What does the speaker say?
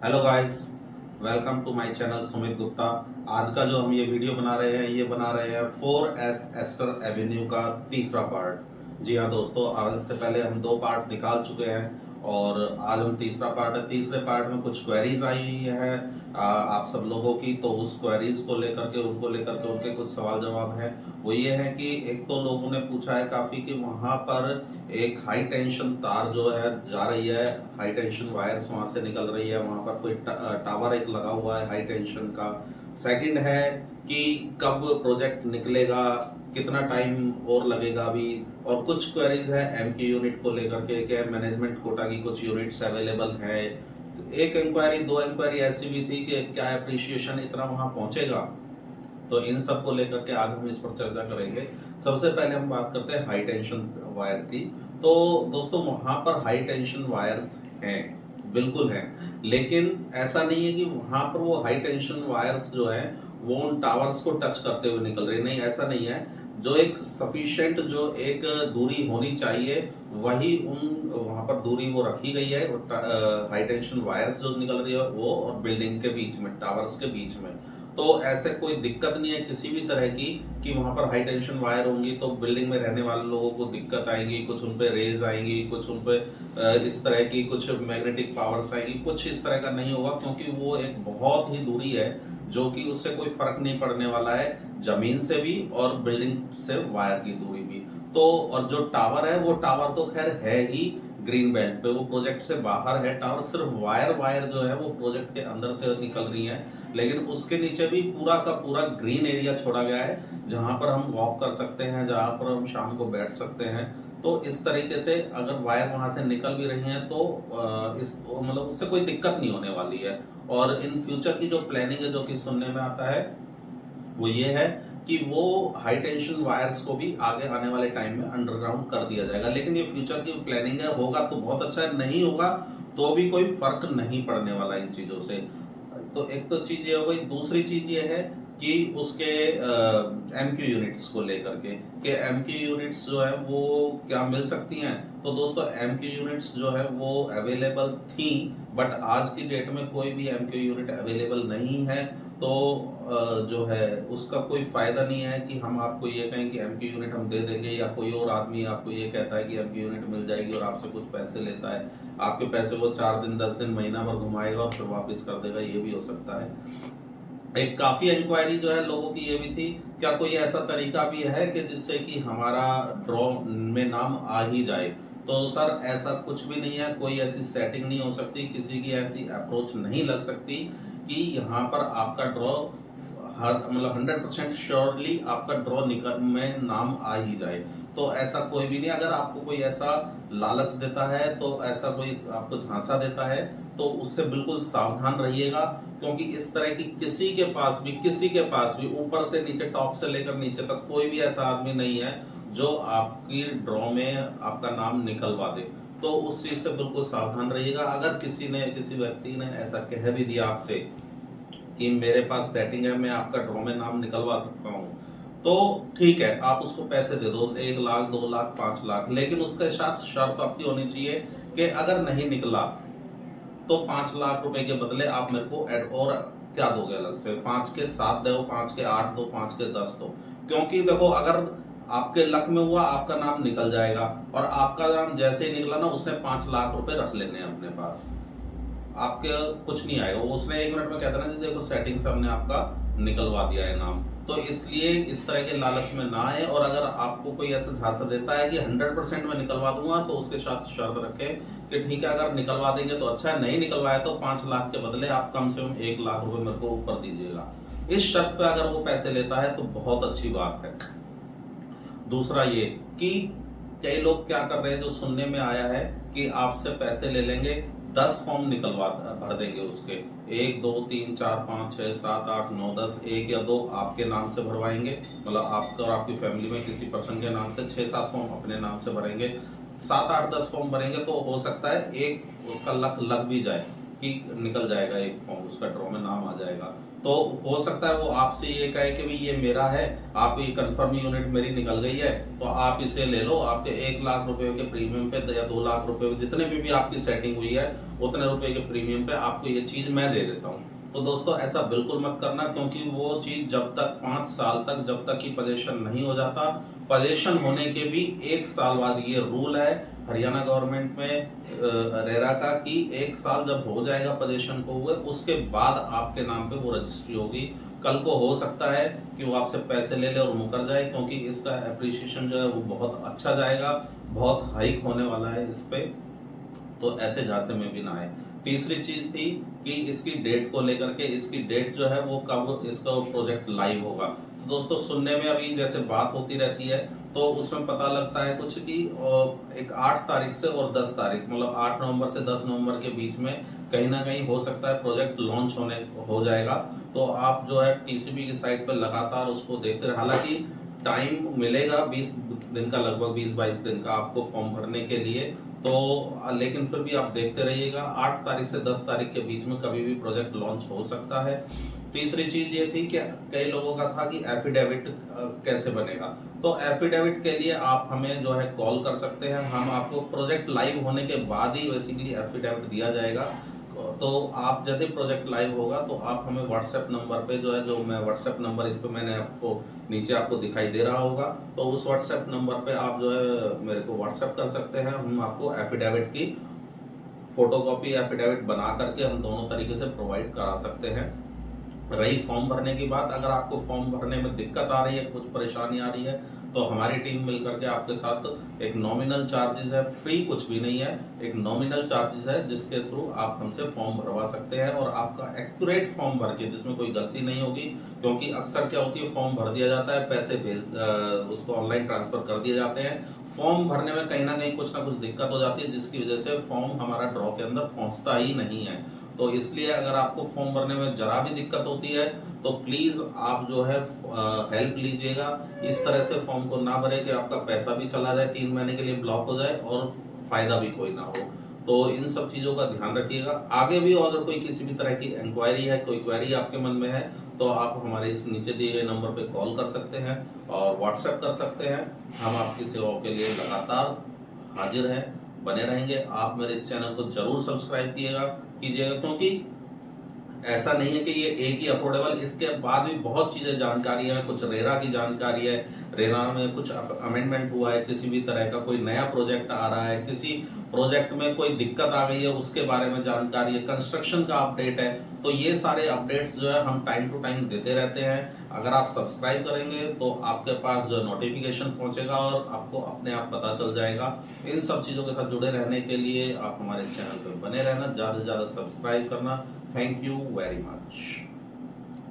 Hello guys, welcome to my channel Sumit Gupta. आज का जो हम ये वीडियो बना रहे हैं ये बना रहे हैं 4S एस्टर एवेन्यू का तीसरा पार्ट। जी हाँ दोस्तों, आज से पहले हम दो पार्ट निकाल चुके हैं और आज हम तीसरा पार्ट है। तीसरे पार्ट में कुछ क्वेरीज आई हुई है आप सब लोगों की, तो उस क्वेरीज को लेकर के उनके कुछ सवाल जवाब हैं। वो ये है कि एक तो लोगों ने पूछा है काफ़ी कि वहाँ पर एक हाई टेंशन तार जो है जा रही है, हाई टेंशन वायर्स वहाँ से निकल रही है, वहाँ पर कोई टावर एक लगा हुआ है हाई टेंशन का। सेकंड है कि कब प्रोजेक्ट निकलेगा, कितना टाइम और लगेगा अभी। और कुछ क्वेरीज है एमक्यू यूनिट को लेकर के, क्या मैनेजमेंट कोटा की कुछ यूनिट्स अवेलेबल है। एक इंक्वायरी, दो इंक्वायरी ऐसी भी थी कि क्या अप्रिशिएशन इतना वहाँ पहुंचेगा। तो इन सब को लेकर के आज हम इस पर चर्चा करेंगे। सबसे पहले हम बात करते हैं हाई टेंशन वायर की। तो दोस्तों वहां पर हाई टेंशन वायर्स हैं, बिल्कुल हैं, लेकिन ऐसा नहीं है कि वहां पर वो हाई टेंशन वायर्स जो है वो उन टावर्स को टच करते हुए निकल रहे, नहीं ऐसा नहीं है। जो एक सफिशिएंट जो एक दूरी होनी चाहिए वही उन वहां पर दूरी वो रखी गई है। हाई टेंशन वायर्स जो निकल रही है वो और बिल्डिंग के बीच में, टावर्स के बीच में। तो ऐसे कोई दिक्कत नहीं है किसी भी तरह की कि वहां पर हाई टेंशन वायर होंगी तो बिल्डिंग में रहने वाले लोगों को दिक्कत आएगी, कुछ उन पे रेज आएंगी, कुछ उन पे इस तरह की कुछ मैग्नेटिक पावर्स आएंगी, कुछ इस तरह का नहीं होगा, क्योंकि वो एक बहुत ही दूरी है जो कि उससे कोई फर्क नहीं पड़ने वाला है, जमीन से भी और बिल्डिंग से वायर की दूरी भी। तो और जो टावर है वो टावर तो खैर है ही ग्रीन बेल्ट पे, वो प्रोजेक्ट से बाहर है टावर, सिर्फ वायर वायर जो है वो प्रोजेक्ट के अंदर से निकल रही है। लेकिन उसके नीचे भी पूरा का पूरा ग्रीन एरिया छोड़ा गया है जहां पर हम वॉक कर सकते हैं, जहां पर हम शाम को बैठ सकते हैं। तो इस तरीके से अगर वायर वहां से निकल भी रही हैं तो इस मतलब उससे कोई दिक्कत नहीं होने वाली है। और इन फ्यूचर की जो प्लानिंग है जो कि सुनने में आता है वो ये है कि वो हाई टेंशन वायर्स को भी आगे आने वाले टाइम में अंडरग्राउंड कर दिया जाएगा। लेकिन ये फ्यूचर की प्लानिंग है, होगा तो बहुत अच्छा है, नहीं होगा तो भी कोई फर्क नहीं पड़ने वाला इन चीजों से। तो एक तो चीज ये हो गई। दूसरी चीज ये है कि उसके एमक्यू यूनिट्स को लेकर के कि एमक्यू यूनिट्स जो है वो क्या मिल सकती हैं। तो दोस्तों एमक्यू यूनिट्स जो है वो अवेलेबल थी, बट आज की डेट में कोई भी एमक्यू यूनिट अवेलेबल नहीं है। तो जो है उसका कोई फायदा नहीं है कि हम आपको ये कहें कि एमक्यू यूनिट हम दे देंगे, या कोई और आदमी आपको ये कहता है कि एमक्यू यूनिट मिल जाएगी और आपसे कुछ पैसे लेता है। आपके पैसे वो 4 दिन 10 दिन महीना भर घुमाएगा और फिर वापस कर देगा, ये भी हो सकता है। एक काफी इंक्वायरी जो है लोगों की ये भी थी, क्या कोई ऐसा तरीका भी है कि जिससे कि हमारा ड्रॉ में नाम आ ही जाए। तो सर ऐसा कुछ भी नहीं है, कोई ऐसी सेटिंग नहीं हो सकती, किसी की ऐसी अप्रोच नहीं लग सकती कि यहाँ पर आपका ड्रॉ मतलब 100% श्योरली आपका ड्रॉ निकल में नाम आ ही जाए। तो ऐसा कोई भी नहीं। अगर आपको कोई ऐसा लालच देता है, तो ऐसा कोई आपको झांसा देता है, तो उससे बिल्कुल सावधान रहिएगा। क्योंकि इस तरह की किसी के पास भी ऊपर से नीचे, टॉप से लेकर नीचे तक कोई भी ऐसा आदमी नहीं है जो आपकी ड्रॉ में आपका नाम निकलवा दे। तो उस चीज से बिल्कुल सावधान रहिएगा। अगर किसी व्यक्ति ने ऐसा कह भी दिया आपसे कि मेरे पास सेटिंग है, मैं आपका ड्रॉ में नाम निकलवा सकता हूँ, तो ठीक है, आप उसको पैसे दे दो, 1 लाख 2 लाख 5 लाख, लेकिन उसके साथ शर्त आपकी होनी चाहिए कि अगर नहीं निकला तो 5 लाख रुपए के बदले आप मेरे को और क्या दोगे अलग से, 5 के 7 दो, 5 के 8 दो, 5 के 10 दो। क्योंकि देखो अगर आपके लक में हुआ आपका नाम निकल जाएगा, और आपका नाम जैसे ही निकला ना उसने 5 लाख रुपए रख लेने हैं अपने पास, आपके कुछ नहीं आएगा। वो उसने 1 मिनट में कहता ना जी देखो सेटिंग से हमने आपका निकलवा दिया है नाम। तो इसलिए इस तरह के लालच में ना आए। और अगर आपको कोई ऐसा झांसा देता है कि 100% में निकलवा दूंगा, तो उसके साथ शर्त रखें कि ठीक है अगर निकलवा देंगे तो अच्छा है, नहीं निकलवाया तो 5 लाख के बदले आप कम से कम 1 लाख रुपए मेरे को ऊपर दीजिएगा। इस शर्त पे अगर वो पैसे लेता है तो बहुत अच्छी बात है। दूसरा ये कि कई लोग क्या कर रहे हैं, जो सुनने में आया है कि आपसे पैसे ले लेंगे, 10 फॉर्म निकलवा भर देंगे उसके, 1 2 3 4 5 6 7 8 9 10, एक या दो आपके नाम से भरवाएंगे, मतलब आपका और आपकी फैमिली में किसी पर्सन के नाम से, 6 7 फॉर्म अपने नाम से भरेंगे, 7 8 10 फॉर्म भरेंगे, तो हो सकता है एक उसका लक लग भी जाए कि निकल जाएगा एक फॉर्म, उसका ड्रॉ में नाम आ जाएगा। तो हो सकता है वो आपसे ये कहे कि भाई ये मेरा है, आप ये कंफर्म यूनिट मेरी निकल गई है तो आप इसे ले लो, आपके 1 लाख रुपए के प्रीमियम पे या 2 लाख रुपए, जितने भी आपकी सेटिंग हुई है उतने रुपए के प्रीमियम पे आपको ये चीज मैं दे देता हूँ। तो दोस्तों ऐसा बिल्कुल मत करना, क्योंकि वो चीज जब तक 5 साल तक, जब तक कि पोजीशन नहीं हो जाता, पोजीशन होने के भी 1 साल बाद, ये रूल है हरियाणा गवर्नमेंट में रेरा का, कि 1 साल जब हो जाएगा पोजीशन को हुए उसके बाद आपके नाम पे वो रजिस्ट्री होगी। कल को हो सकता है कि वो आपसे पैसे ले ले और मुकर जाए, क्योंकि इसका एप्रिसिएशन जो है वो बहुत अच्छा जाएगा, बहुत हाइक होने वाला है इस पे। तो ऐसे झांसे में भी ना आए। तीसरी चीज थी कि इसकी डेट को लेकर के, इसकी डेट जो है वो कब इसका प्रोजेक्ट लाइव होगा। तो दोस्तों सुनने में अभी जैसे बात होती रहती है तो उसमें पता लगता है कुछ कि एक 8 तारीख से और 10 तारीख, मतलब 8 नवंबर से 10 नवंबर के बीच में कहीं ना कहीं हो सकता है प्रोजेक्ट लॉन्च हो जाएगा। तो आप जो है टीसीबी की साइट पर लगातार उसको देखते रहे। हालांकि टाइम मिलेगा 20 दिन का, लगभग 20-22 दिन का आपको फॉर्म भरने के लिए। तो लेकिन फिर भी आप देखते रहिएगा, 8 तारीख से 10 तारीख के बीच में कभी भी प्रोजेक्ट लॉन्च हो सकता है। तीसरी चीज ये थी कि कई लोगों का था कि एफिडेविट कैसे बनेगा। तो एफिडेविट के लिए आप हमें जो है कॉल कर सकते हैं, हम आपको प्रोजेक्ट लाइव होने के बाद ही बेसिकली एफिडेविट दिया जाएगा। तो आप जैसे प्रोजेक्ट लाइव होगा तो आप हमें व्हाट्सएप नंबर पे जो है, जो मैं व्हाट्सएप नंबर इस पे मैंने आपको नीचे आपको दिखाई दे रहा होगा, तो उस व्हाट्सएप नंबर पे आप जो है मेरे को व्हाट्सएप कर सकते हैं। हम आपको एफिडेविट की फोटोकॉपी, एफिडेविट बना करके हम दोनों तरीके से प्रोवाइड करा सकते हैं। रही फॉर्म भरने की बात, अगर आपको फॉर्म भरने में दिक्कत आ रही है, कुछ परेशानी आ रही है, तो हमारी टीम मिलकर के आपके साथ एक नॉमिनल चार्जेस है, फ्री कुछ भी नहीं है, एक नॉमिनल चार्जेस है जिसके थ्रू आप हमसे फॉर्म भरवा सकते हैं और आपका एक्यूरेट फॉर्म भर के, जिसमें कोई गलती नहीं होगी। क्योंकि अक्सर क्या होती है, फॉर्म भर दिया जाता है, पैसे उसको ऑनलाइन ट्रांसफर कर दिए जाते हैं, फॉर्म भरने में कहीं ना कुछ दिक्कत हो जाती है, जिसकी वजह से फॉर्म हमारा ड्रॉ के अंदर पहुंचता ही नहीं है। तो इसलिए अगर आपको फॉर्म भरने में जरा भी दिक्कत होती है तो प्लीज आप जो है हेल्प लीजिएगा। इस तरह से फॉर्म को ना भरे कि आपका पैसा भी चला जाए, 3 महीने के लिए ब्लॉक हो जाए और फायदा भी कोई ना हो। तो इन सब चीजों का ध्यान रखिएगा। आगे भी अगर कोई किसी भी तरह की इंक्वायरी है, कोई क्वेरी आपके मन में है, तो आप हमारे इस नीचे दिए गए नंबर पे कॉल कर सकते हैं और व्हाट्सएप कर सकते हैं। हम आपकी सेवाओं के लिए लगातार हाजिर हैं, बने रहेंगे। आप मेरे इस चैनल को जरूर सब्सक्राइब कीजिएगा, क्योंकि ऐसा नहीं है कि ये एक ही अफोर्डेबल, इसके बाद भी बहुत चीजें जानकारी है, कुछ रेरा की जानकारी है, रेरा में कुछ अमेंडमेंट हुआ है, किसी भी तरह का कोई नया प्रोजेक्ट आ रहा है, किसी प्रोजेक्ट में कोई दिक्कत आ गई है उसके बारे में जानकारी है, कंस्ट्रक्शन का अपडेट है। तो ये सारे अपडेट्स जो है हम टाइम टू टाइम देते रहते हैं। अगर आप सब्सक्राइब करेंगे तो आपके पास जो नोटिफिकेशन पहुंचेगा और आपको अपने आप पता चल जाएगा। इन सब चीजों के साथ जुड़े रहने के लिए आप हमारे चैनल पर बने रहना, ज्यादा से ज्यादा सब्सक्राइब करना। Thank you very much.